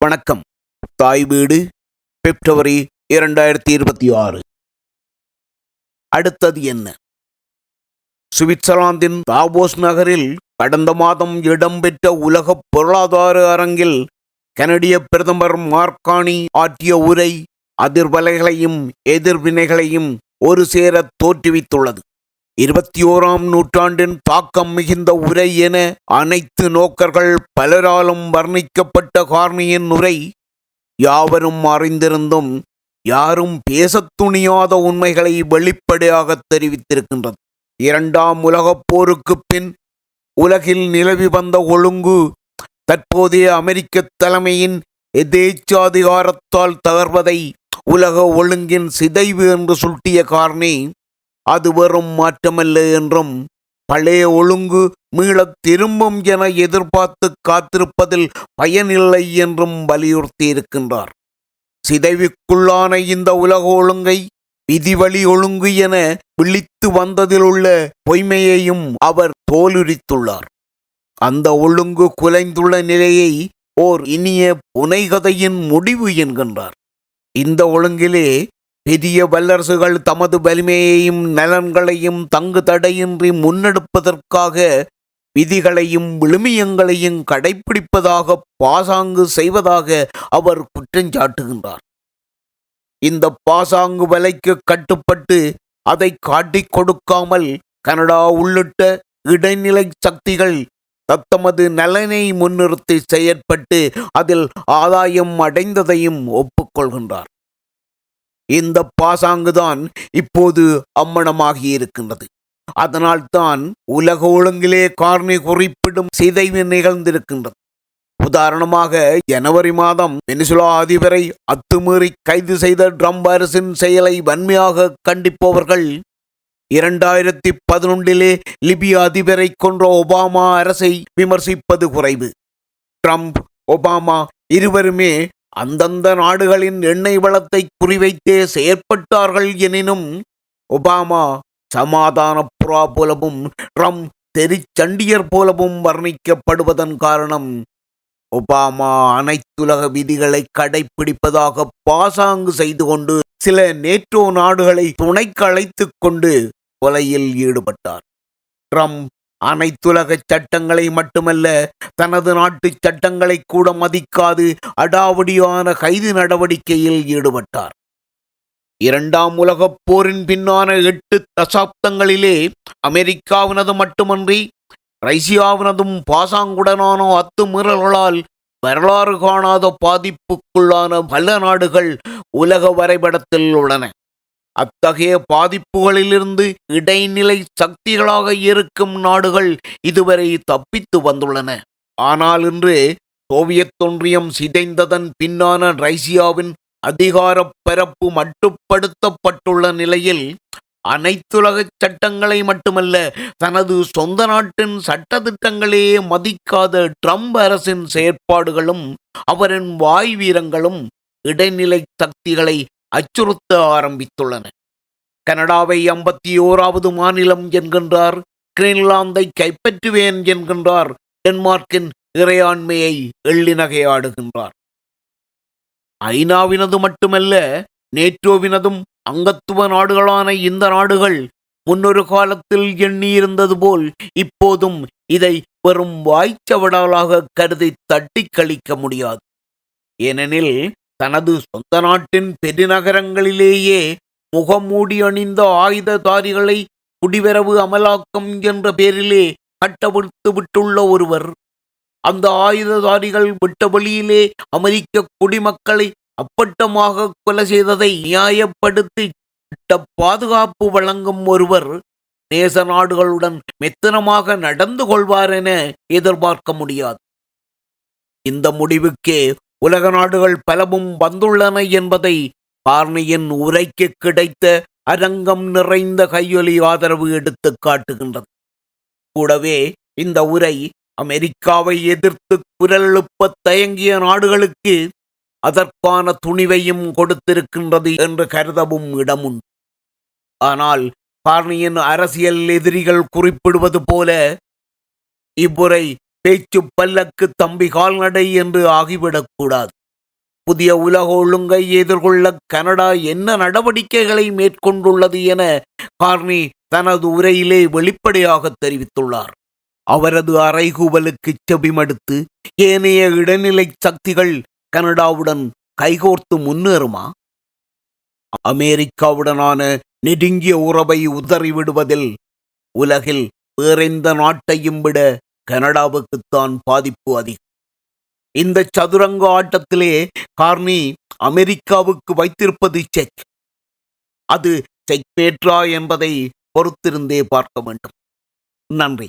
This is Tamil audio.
வணக்கம். தாய் வீடு பிப்ரவரி 2026. அடுத்தது என்ன? சுவிட்சர்லாந்தின் தாவோஸ் நகரில் கடந்த மாதம் இடம்பெற்ற உலக பொருளாதார அரங்கில் கனடிய பிரதமர் மார்கானி ஆற்றிய உரை அதிர்வலைகளையும் எதிர்வினைகளையும் ஒரு சேர தோற்றுவித்துள்ளது. 21ஆம் நூற்றாண்டின் தாக்கம் மிகுந்த உரை என அனைத்து நோக்கர்கள் பலராலும் வர்ணிக்கப்பட்ட கார்னியின் உரை யாவரும் அறிந்திருந்தும் யாரும் பேசத் துணியாத உண்மைகளை வெளிப்படையாக தெரிவித்திருக்கின்றது. 2ஆம் உலகப் போருக்கு பின் உலகில் நிலவி வந்த ஒழுங்கு தற்போதைய அமெரிக்க தலைமையின் எதேச்சாதிகாரத்தால் தகர்வதை உலக ஒழுங்கின் சிதைவு என்று சுட்டிய கார்னி, அது வெறும் மாற்றமல்ல என்றும் பழைய ஒழுங்கு மீளத் திரும்பும் என எதிர்பார்த்து காத்திருப்பதில் பயனில்லை என்றும் வலியுறுத்தி இருக்கின்றார். சிதைவுக்குள்ளான இந்த உலக ஒழுங்கை விதிவழி ஒழுங்கு என விழித்து வந்ததில் உள்ள பொய்மையையும் அவர் தோலுரித்துள்ளார். அந்த ஒழுங்கு குலைந்துள்ள நிலையை ஓர் இனிய புனைகதையின் முடிவு என்கின்றார். இந்த ஒழுங்கிலே பெரிய வல்லரசுகள் தமது வலிமையையும் நலன்களையும் தங்கு தடையின்றி முன்னெடுப்பதற்காக விதிகளையும் விழுமியங்களையும் கடைப்பிடிப்பதாக பாசாங்கு செய்வதாக அவர் குற்றஞ்சாட்டுகின்றார். இந்த பாசாங்கு வலைக்கு கட்டுப்பட்டு அதை காட்டிக் கொடுக்காமல் கனடா உள்ளிட்ட இடைநிலை சக்திகள் தத்தமது நலனை முன்னிறுத்தி செயற்பட்டு அதில் ஆதாயம் அடைந்ததையும் ஒப்புக்கொள்கின்றார். இந்த பாசாங்குதான் இப்போது அம்மணமாகி இருக்கின்றது. அதனால்தான் உலக ஒழுங்கிலே கார்னி குறிப்பிடும் சிதைவு நிகழ்ந்திருக்கின்றது. உதாரணமாக, ஜனவரி மாதம் வெனிசுலா அதிபரை அத்துமீறி கைது செய்த ட்ரம்ப் அரசின் செயலை வன்மையாக கண்டிப்பவர்கள் 2011 லிபியா அதிபரை கொன்ற ஒபாமா அரசை விமர்சிப்பது குறைவு. ட்ரம்ப், ஒபாமா இருவருமே அந்தந்த நாடுகளின் எண்ணெய் வளத்தை குறிவைத்தே செயற்பட்டார்கள் எனினும் ஒபாமா சமாதான புறா போலவும் ட்ரம்ப் தெரிச்சண்டியர் போலவும் வர்ணிக்கப்படுவதன் காரணம் ஒபாமா அனைத்துலக விதிகளை கடைப்பிடிப்பதாக பாசாங்கு செய்து கொண்டு சில நேட்டோ நாடுகளை துணைக்கு அழைத்து கொண்டு கொலையில் ஈடுபட்டார். ட்ரம்ப் அனைத்துலக சட்டங்களை மட்டுமல்ல, தனது நாட்டு சட்டங்களை கூட மதிக்காது அடாவடியான கைது நடவடிக்கையில் ஈடுபட்டார். 2ஆம் உலகப் போரின் பின்னான 8 தசாப்தங்களிலே அமெரிக்காவினது மட்டுமன்றி ரஷ்யாவினதும் பாசாங்குடனான அத்துமீறல்களால் வரலாறு காணாத பாதிப்புக்குள்ளான பல நாடுகள் உலக வரைபடத்தில் உள்ளன. அத்தகைய பாதிப்புகளிலிருந்து இடைநிலை சக்திகளாக இருக்கும் நாடுகள் இதுவரை தப்பித்து வந்துள்ளன. ஆனால் இன்று சோவியத் ஒன்றியம் சிதைந்ததன் பின்னான ரஷ்யாவின் அதிகார பரப்பு மட்டுப்படுத்தப்பட்டுள்ள நிலையில் அனைத்துலக சட்டங்களை மட்டுமல்ல, தனது சொந்த நாட்டின் சட்டத்திட்டங்களையே மதிக்காத ட்ரம்ப் அரசின் செயற்பாடுகளும் அவரின் வாய் வீரங்களும் இடைநிலை சக்திகளை அச்சுறுத்த ஆரம்பித்துள்ளன. கனடாவை 51வது மாநிலம் என்கின்றார், கிரீன்லாந்தை கைப்பற்றுவேன் என்கின்றார், டென்மார்க்கின் இறையாண்மையை எள்ளி நகையாடுகின்றார். ஐநாவினது மட்டுமல்ல, நேட்டோவினதும் அங்கத்துவ நாடுகளான இந்த நாடுகள் முன்னொரு காலத்தில் எண்ணியிருந்தது போல் இப்போதும் இதை வெறும் வாய்ச்சவடாலாக கருதி தட்டி கழிக்க முடியாது. ஏனெனில் தனது சொந்த நாட்டின் பெருநகரங்களிலேயே முகமூடி அணிந்த ஆயுததாரிகளை குடிவரவு அமலாக்கம் என்ற பேரிலே கட்டவிழ்த்து விட்டுள்ள ஒருவர், அந்த ஆயுததாரிகள் விட்ட வழியிலே அமெரிக்க குடிமக்களை அப்பட்டமாக கொலை செய்ததை நியாயப்படுத்தி சட்ட பாதுகாப்பு வழங்கும் ஒருவர் நேச நாடுகளுடன் மெத்தனமாக நடந்து கொள்வார் என எதிர்பார்க்க முடியாது. இந்த முடிவுக்கே உலக நாடுகள் பலவும் வந்துள்ளன என்பதை கார்னியின் உரைக்கு கிடைத்த அரங்கம் நிறைந்த கையொலி ஆதரவு எடுத்து காட்டுகின்றது. கூடவே இந்த உரை அமெரிக்காவை எதிர்த்து குரல் எழுப்ப தயங்கிய நாடுகளுக்கு அதற்கான துணிவையும் கொடுத்திருக்கின்றது என்று கருதவும் இடமுண்டு. ஆனால் கார்னியின் அரசியல் எதிரிகள் குறிப்பிடுவது போல இவ்வுரை பேச்சு பல்லக்கு தம்பி கால்நடை என்று ஆகிவிடக்கூடாது. புதிய உலக ஒழுங்கை எதிர்கொள்ள கனடா என்ன நடவடிக்கைகளை மேற்கொண்டுள்ளது என கார்னி தனது உரையிலே வெளிப்படையாக தெரிவித்துள்ளார். அவரது அறைகூவலுக்கு செவிமடுத்து ஏனைய இடைநிலை சக்திகள் கனடாவுடன் கைகோர்த்து முன்னேறுமா? அமெரிக்காவுடனான நெருங்கிய உறவை உதறிவிடுவதில் உலகில் வேறெந்த நாட்டையும் விட கனடாவுக்குத்தான் பாதிப்பு அதிகம். இந்த சதுரங்க ஆட்டத்திலே கார்னி அமெரிக்காவுக்கு வைத்திருப்பது செக். அது செக் மேட்ரா என்பதை பொறுத்திருந்தே பார்க்க வேண்டும். நன்றி.